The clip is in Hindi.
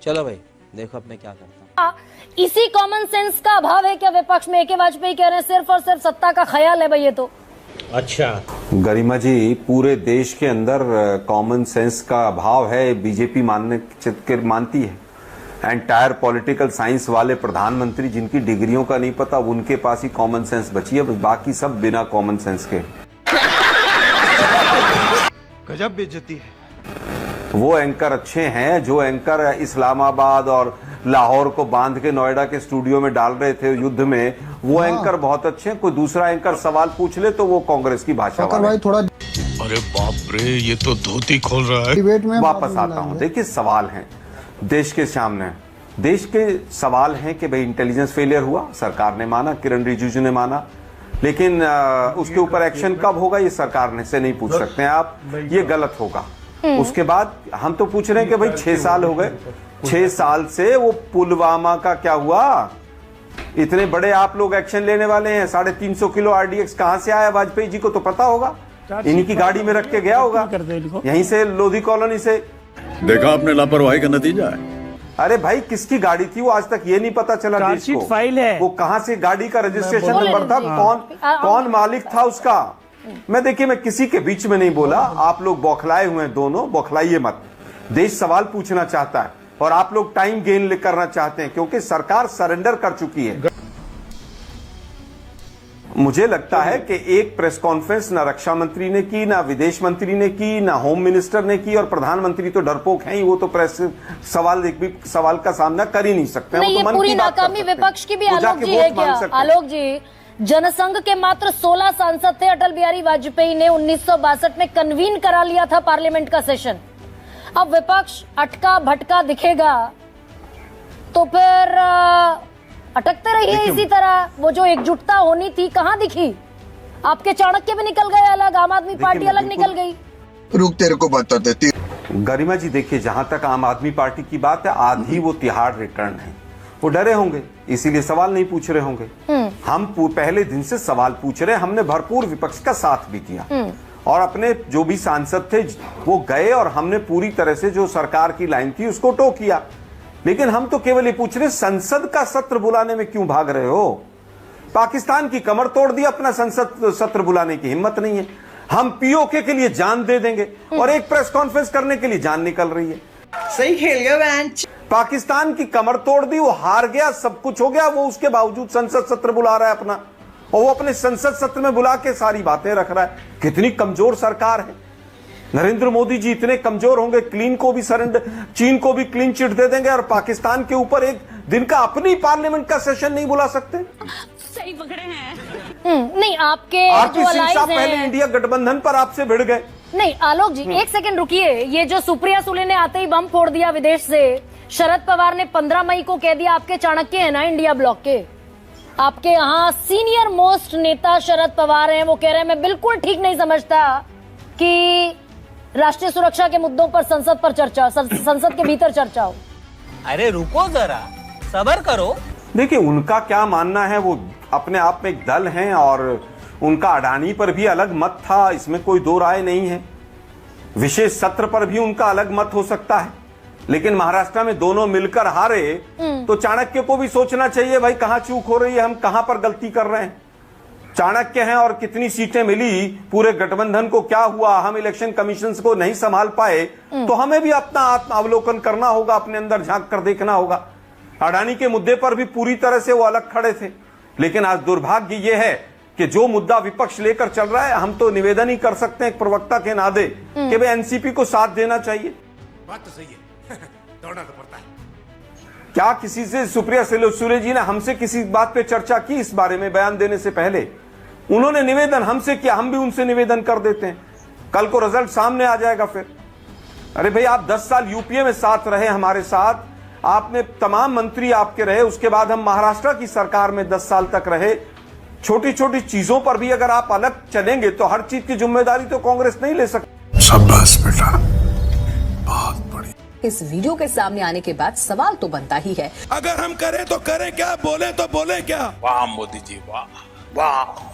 चलो भाई देखो अब मैं क्या करता हूँ। इसी कॉमन सेंस का अभाव है क्या विपक्ष में? के वाजपेयी कह रहे हैं सिर्फ और सिर्फ सत्ता का ख्याल है भाई ये तो। अच्छा गरिमा जी, पूरे देश के अंदर कॉमन सेंस का अभाव है, बीजेपी मानती है। एंटायर पॉलिटिकल साइंस वाले प्रधानमंत्री जिनकी डिग्रियों का नहीं पता, उनके पास ही कॉमन सेंस बची है, बस बाकी सब बिना कॉमन सेंस के। गजब बेइज्जती है। वो एंकर अच्छे हैं जो एंकर इस्लामाबाद और लाहौर को बांध के नोएडा के स्टूडियो में डाल रहे थे युद्ध में, वो एंकर बहुत अच्छे हैं। कोई दूसरा एंकर सवाल पूछ ले तो वो कांग्रेस की भाषा वाला है। थोड़ा अरे बाप रे, ये तो धोती खोल रहा है। डिबेट में वापस आता हूं। देखिए सवाल हैं देश के सामने। देश के सवाल हैं कि भाई इंटेलिजेंस फेलियर हुआ, सरकार ने माना, किरण रिजिजू ने माना, लेकिन उसके ऊपर एक्शन कब होगा ये सरकार से नहीं पूछ सकते हैं आप, ये गलत होगा। उसके बाद हम तो पूछ रहे हैं कि भाई 6 साल हो गए, 6 साल से वो पुलवामा का क्या हुआ? इतने बड़े आप लोग एक्शन लेने वाले हैं। 350 किलो आरडीएक्स कहां से आया? वाजपेयी जी को तो पता होगा, इन्हीं की गाड़ी में रख के गया होगा, यहीं से लोधी कॉलोनी से। देखा आपने लापरवाही का नतीजा है। अरे भाई किसकी गाड़ी थी वो? आज तक ये नहीं पता चला देश को। फाइल है वो कहां से गाड़ी का रजिस्ट्रेशन नंबर था, कौन मालिक था उसका। मैं किसी के बीच में नहीं बोला। आप लोग बौखलाए हुए हैं, दोनों बौखलाइए मत। देश सवाल पूछना चाहता है और आप लोग टाइम गेन करना चाहते हैं क्योंकि सरकार सरेंडर कर चुकी है। मुझे लगता है कि एक प्रेस कॉन्फ्रेंस ना रक्षा मंत्री ने की, ना विदेश मंत्री ने की, ना होम मिनिस्टर ने की, और प्रधानमंत्री तो डरपोक हैं ही, वो तो प्रेस सवाल का सामना कर ही नहीं सकते। नहीं, ये पूरी नाकामी विपक्ष की भी आलोक जी है क्या? आलोक जी, जनसंघ के मात्र 16 सांसद थे। अटल बिहारी वाजपेयी ने 1962 में कन्वीन करा लिया था पार्लियामेंट का सेशन। अब विपक्ष अटका भटका दिखेगा तो फिर अटकते रहिए इसी तरह। वो जो एकजुटता होनी थी कहां दिखी? आपके चाणक्य भी निकल गए अलग, आम आदमी पार्टी अलग निकल गई। रुक, तेरे को बता देती। गरिमा जी देखिए, जहां तक आम आदमी पार्टी की बात है, आधी वो तिहाड़ रिटर्न है। वो डरे होंगे इसीलिए सवाल नहीं पूछ रहे होंगे। हम पहले दिन से सवाल पूछ रहे, हमने भरपूर विपक्ष का साथ भी दिया और अपने जो भी सांसद थे वो गए और हमने पूरी तरह से जो सरकार की लाइन थी उसको टो किया। लेकिन हम तो केवल ये पूछ रहे, संसद का सत्र बुलाने में क्यों भाग रहे हो? पाकिस्तान की कमर तोड़ दी, अपना संसद सत्र बुलाने की हिम्मत नहीं है। हम पीओके के लिए जान दे देंगे और एक प्रेस कॉन्फ्रेंस करने के लिए जान निकल रही है। सही खेल गया बेंच। पाकिस्तान की कमर तोड़ दी, वो हार गया, सब कुछ हो गया, वो उसके बावजूद संसद सत्र बुला रहा है अपना, और वो अपने संसद सत्र में बुला के सारी बातें रख रहा है। कितनी कमजोर सरकार है। नरेंद्र मोदी जी इतने कमजोर होंगे, चीन को भी क्लीन चिट दे देंगे और पाकिस्तान के ऊपर एक दिन का अपनी पार्लियामेंट का सेशन नहीं बुला सकते। सही पकड़े हैं। नहीं, आपके आरपी सिंह साहब पहले इंडिया गठबंधन पर आपसे भिड़ गए। नहीं आलोक जी, एक सेकंड रुकिए। ये जो सुप्रिया सुले ने आते ही बम फोड़ दिया विदेश से, शरद पवार ने 15 मई को कह दिया, आपके चाणक्य है ना इंडिया ब्लॉक के, आपके यहाँ सीनियर मोस्ट नेता शरद पवार हैं, वो कह रहे हैं मैं बिल्कुल ठीक नहीं समझता कि राष्ट्रीय सुरक्षा के मुद्दों पर संसद के भीतर चर्चा हो। अरे रुको जरा, सब्र करो। देखिए उनका क्या मानना है, वो अपने आप में एक दल हैं और उनका अडानी पर भी अलग मत था, इसमें कोई दो राय नहीं है। विशेष सत्र पर भी उनका अलग मत हो सकता है, लेकिन महाराष्ट्र में दोनों मिलकर हारे तो चाणक्य को भी सोचना चाहिए भाई कहां चूक हो रही है, हम कहां पर गलती कर रहे हैं। चाणक्य हैं और कितनी सीटें मिली, पूरे गठबंधन को क्या हुआ, हम इलेक्शन कमीशन को नहीं संभाल पाए, तो हमें भी अपना आत्म अवलोकन करना होगा, अपने अंदर झांक कर देखना होगा। अडानी के मुद्दे पर भी पूरी तरह से वो अलग खड़े थे, लेकिन आज दुर्भाग्य ये है कि जो मुद्दा विपक्ष लेकर चल रहा है, हम तो निवेदन ही कर सकते हैं एक प्रवक्ता के नाते कि भाई एनसीपी को साथ देना चाहिए। बात तो सही है। दौड़ना तो पड़ता है। क्या किसी से सुप्रिया सुले जी ने हमसे किसी बात पे चर्चा की? इस बारे में बयान देने से पहले उन्होंने निवेदन हमसे किया, हम भी उनसे निवेदन कर देते हैं। कल को रिजल्ट सामने आ जाएगा फिर। अरे भाई आप 10 साल यूपीए में साथ रहे हमारे साथ, आपने तमाम मंत्री आपके रहे, उसके बाद हम महाराष्ट्र की सरकार में 10 साल तक रहे। छोटी छोटी चीजों पर भी अगर आप अलग चलेंगे तो हर चीज की जिम्मेदारी तो कांग्रेस नहीं ले सकती। शाबाश बेटा, बहुत बढ़िया। इस वीडियो के सामने आने के बाद सवाल तो बनता ही है, अगर हम करें तो करें क्या, बोले तो बोले क्या। वाह मोदी जी वाह वाह।